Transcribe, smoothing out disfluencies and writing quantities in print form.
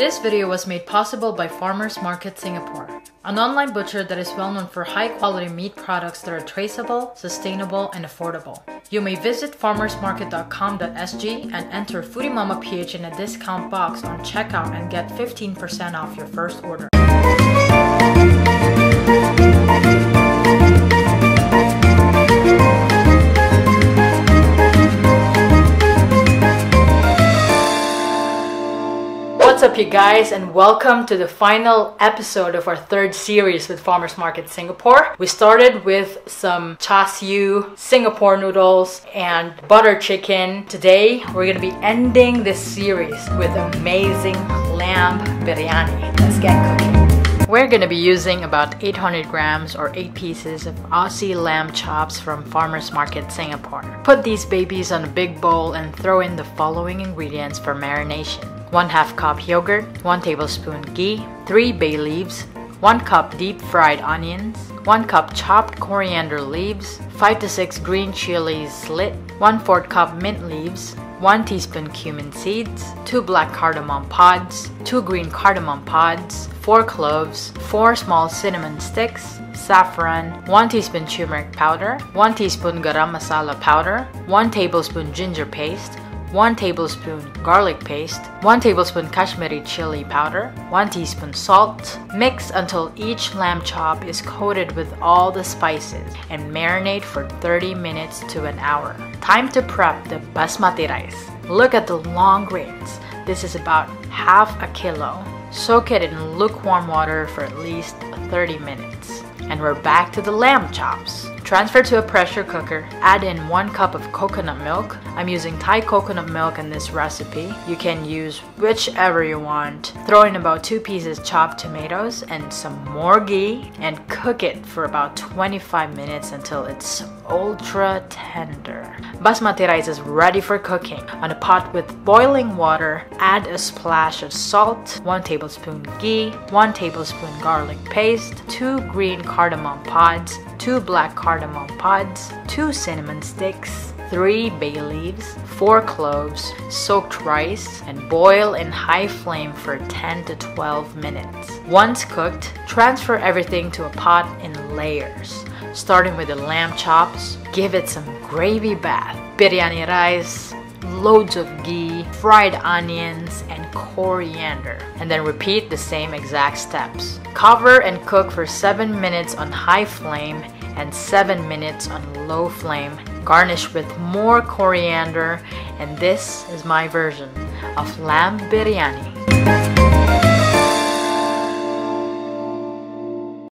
This video was made possible by Farmers Market Singapore, an online butcher that is well known for high-quality meat products that are traceable, sustainable, and affordable. You may visit farmersmarket.com.sg and enter Foodie Mama PH in a discount box on checkout and get 15% off your first order. What's up you guys, and welcome to the final episode of our third series with Farmers Market Singapore. We started with some char siu, Singapore noodles, and butter chicken. Today we're going to be ending this series with amazing lamb biryani. Let's get cooking. We're going to be using about 800 grams or 8 pieces of Aussie lamb chops from Farmers Market Singapore. Put these babies on a big bowl and throw in the following ingredients for marination. 1/2 cup yogurt, 1 tablespoon ghee, 3 bay leaves, 1 cup deep fried onions, 1 cup chopped coriander leaves, 5 to 6 green chilies slit, 1/4 cup mint leaves, 1 teaspoon cumin seeds, 2 black cardamom pods, 2 green cardamom pods, 4 cloves, 4 small cinnamon sticks, saffron, 1 teaspoon turmeric powder, 1 teaspoon garam masala powder, 1 tablespoon ginger paste, 1 tablespoon garlic paste, 1 tablespoon Kashmiri chili powder, 1 teaspoon salt. Mix until each lamb chop is coated with all the spices and marinate for 30 minutes to an hour. Time to prep the basmati rice. Look at the long grains. This is about half a kilo. Soak it in lukewarm water for at least 30 minutes. And we're back to the lamb chops. Transfer to a pressure cooker. Add in 1 cup of coconut milk. I'm using Thai coconut milk in this recipe. You can use whichever you want. Throw in about 2 pieces chopped tomatoes and some more ghee and cook it for about 25 minutes until it's ultra tender. Basmati rice is ready for cooking. On a pot with boiling water, add a splash of salt, 1 tablespoon ghee, 1 tablespoon garlic paste, 2 green cardamom pods, 2 black cardamom pods, 2 cinnamon sticks, 3 bay leaves, 4 cloves, soaked rice, and boil in high flame for 10 to 12 minutes. Once cooked, transfer everything to a pot in layers. Starting with the lamb chops, give it some gravy bath, biryani rice, loads of ghee, fried onions, and coriander. And then repeat the same exact steps. Cover and cook for 7 minutes on high flame and 7 minutes on low flame. Garnish with more coriander, and this is my version of lamb biryani.